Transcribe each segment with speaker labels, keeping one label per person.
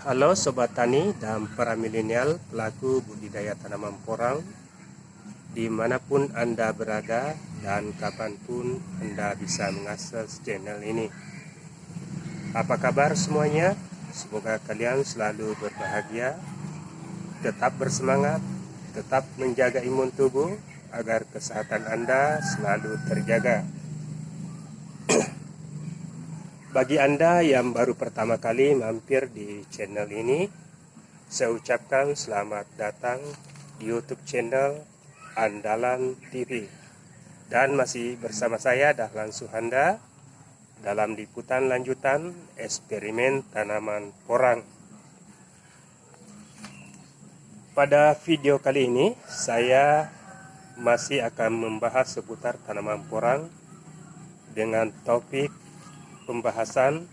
Speaker 1: Halo Sobat Tani dan para milenial pelaku budidaya tanaman porang dimanapun Anda berada dan kapanpun Anda bisa mengakses channel ini. Apa kabar semuanya? Semoga kalian selalu berbahagia, tetap bersemangat, tetap menjaga imun tubuh agar kesehatan Anda selalu terjaga. Bagi Anda yang baru pertama kali mampir di channel ini, saya ucapkan selamat datang di YouTube channel Andalan TV. Dan masih bersama saya Dahlan Suhanda dalam liputan lanjutan eksperimen tanaman porang. Pada video kali ini saya masih akan membahas seputar tanaman porang dengan topik pembahasan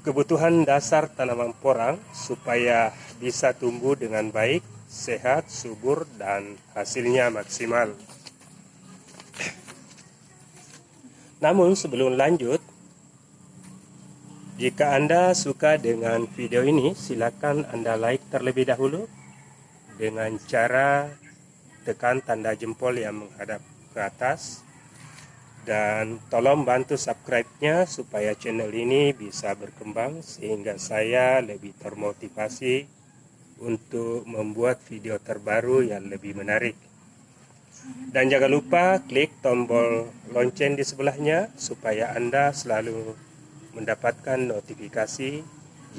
Speaker 1: kebutuhan dasar tanaman porang supaya bisa tumbuh dengan baik, sehat, subur, dan hasilnya maksimal. Namun sebelum lanjut, jika Anda suka dengan video ini, silakan Anda like terlebih dahulu dengan cara tekan tanda jempol yang menghadap ke atas. Dan tolong bantu subscribe-nya supaya channel ini bisa berkembang sehingga saya lebih termotivasi untuk membuat video terbaru yang lebih menarik. Dan jangan lupa klik tombol lonceng di sebelahnya supaya Anda selalu mendapatkan notifikasi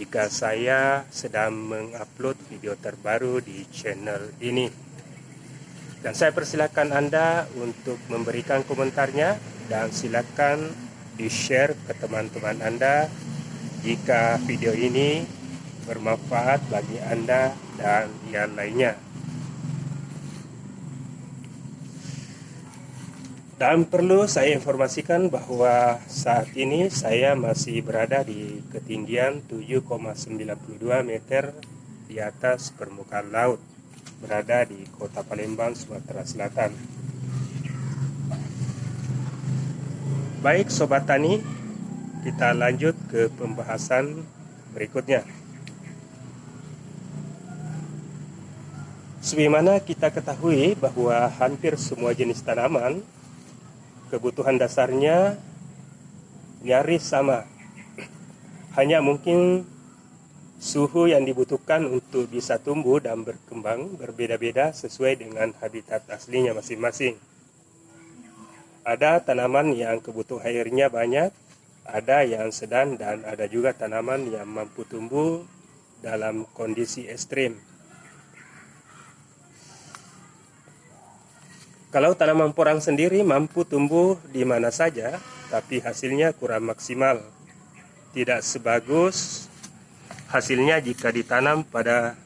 Speaker 1: jika saya sedang mengupload video terbaru di channel ini. Dan saya persilakan Anda untuk memberikan komentarnya dan silakan di-share ke teman-teman Anda jika video ini bermanfaat bagi Anda dan yang lainnya. Dan perlu saya informasikan bahwa saat ini saya masih berada di ketinggian 7,92 meter di atas permukaan laut, berada di Kota Palembang, Sumatera Selatan. Baik Sobat Tani, kita lanjut ke pembahasan berikutnya. Sebagaimana kita ketahui bahwa hampir semua jenis tanaman kebutuhan dasarnya nyaris sama. Hanya mungkin suhu yang dibutuhkan untuk bisa tumbuh dan berkembang berbeda-beda sesuai dengan habitat aslinya masing-masing. Ada tanaman yang kebutuhan airnya banyak, ada yang sedang, dan ada juga tanaman yang mampu tumbuh dalam kondisi ekstrim. Kalau tanaman porang sendiri mampu tumbuh di mana saja, tapi hasilnya kurang maksimal. Tidak sebagus hasilnya jika ditanam pada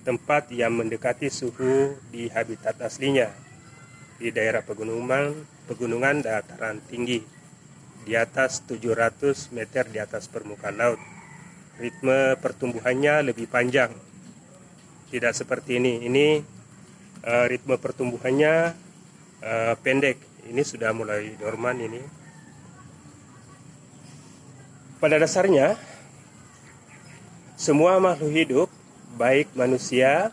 Speaker 1: tempat yang mendekati suhu di habitat aslinya, di daerah pegunungan dataran tinggi, di atas 700 meter di atas permukaan laut. Ritme pertumbuhannya lebih panjang, tidak seperti ini. Ini ritme pertumbuhannya pendek. Ini sudah mulai dorman ini. Pada dasarnya semua makhluk hidup, baik manusia,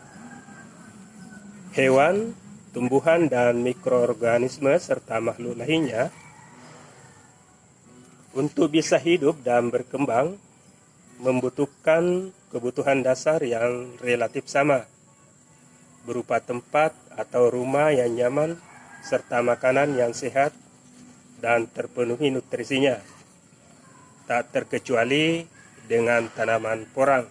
Speaker 1: hewan, tumbuhan, dan mikroorganisme serta makhluk lainnya, untuk bisa hidup dan berkembang membutuhkan kebutuhan dasar yang relatif sama, berupa tempat atau rumah yang nyaman serta makanan yang sehat dan terpenuhi nutrisinya, tak terkecuali dengan tanaman porang.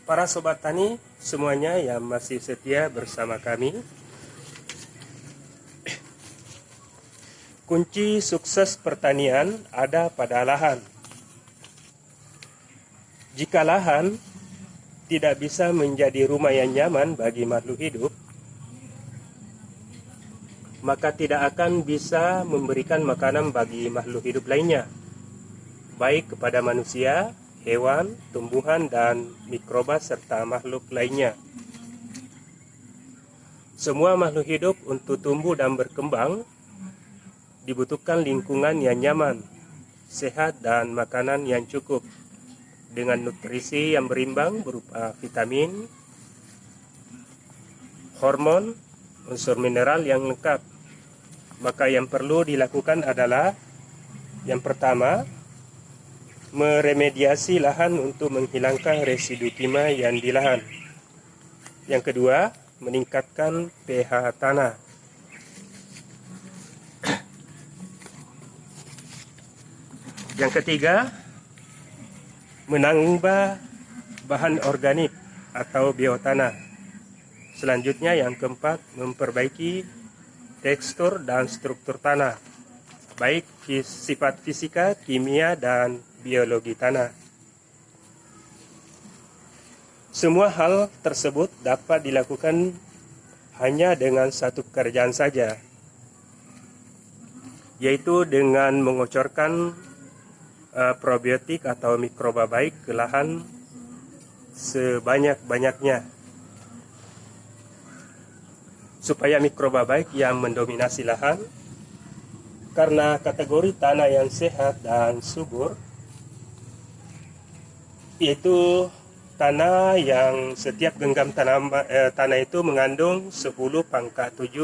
Speaker 1: Para Sobat Tani semuanya yang masih setia bersama kami, kunci sukses pertanian ada pada lahan. Jika lahan tidak bisa menjadi rumah yang nyaman bagi makhluk hidup, maka tidak akan bisa memberikan makanan bagi makhluk hidup lainnya, baik kepada manusia, hewan, tumbuhan, dan mikroba serta makhluk lainnya. Semua makhluk hidup untuk tumbuh dan berkembang dibutuhkan lingkungan yang nyaman, sehat dan makanan yang cukup dengan nutrisi yang berimbang berupa vitamin, hormon, unsur mineral yang lengkap. Maka yang perlu dilakukan adalah yang pertama, meremediasi lahan untuk menghilangkan residu kimia yang di lahan. Yang kedua, meningkatkan pH tanah. Yang ketiga, menambah bahan organik atau biotanah. Selanjutnya yang keempat, memperbaiki tekstur dan struktur tanah, baik sifat fisika, kimia, dan biologi tanah. Semua hal tersebut dapat dilakukan hanya dengan satu pekerjaan saja, yaitu dengan mengocorkan probiotik atau mikroba baik ke lahan sebanyak-banyaknya, supaya mikroba baik yang mendominasi lahan. Karena kategori tanah yang sehat dan subur yaitu tanah yang setiap genggam tanah itu mengandung 10⁻⁷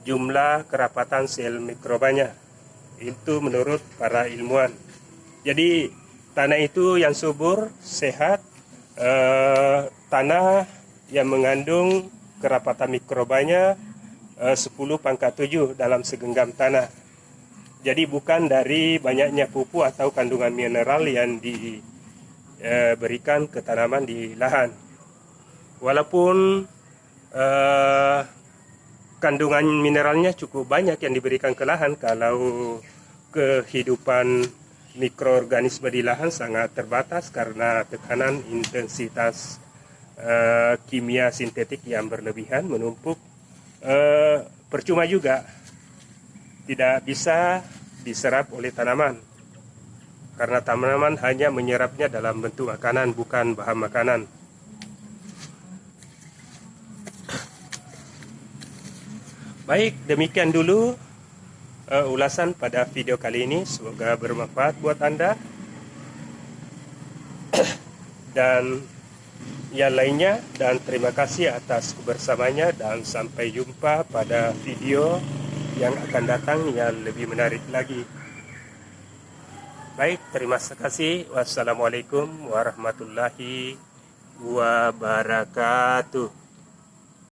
Speaker 1: jumlah kerapatan sel mikrobanya. Itu menurut para ilmuwan. Jadi tanah itu yang subur, sehat, tanah yang mengandung kerapatan mikrobanya 10⁻⁷ dalam segenggam tanah. Jadi bukan dari banyaknya pupuk atau kandungan mineral yang diberikan ke tanaman di lahan. Walaupun kandungan mineralnya cukup banyak yang diberikan ke lahan, kalau kehidupan mikroorganisme di lahan sangat terbatas karena tekanan intensitas kimia sintetik yang berlebihan menumpuk, percuma juga, tidak bisa diserap oleh tanaman, karena tanaman hanya menyerapnya dalam bentuk makanan, bukan bahan makanan. Baik, demikian dulu ulasan pada video kali ini. Semoga bermanfaat buat Anda dan yang lainnya, dan terima kasih atas kebersamanya, dan sampai jumpa pada video yang akan datang yang lebih menarik lagi. Baik, terima kasih. Wassalamualaikum warahmatullahi wabarakatuh.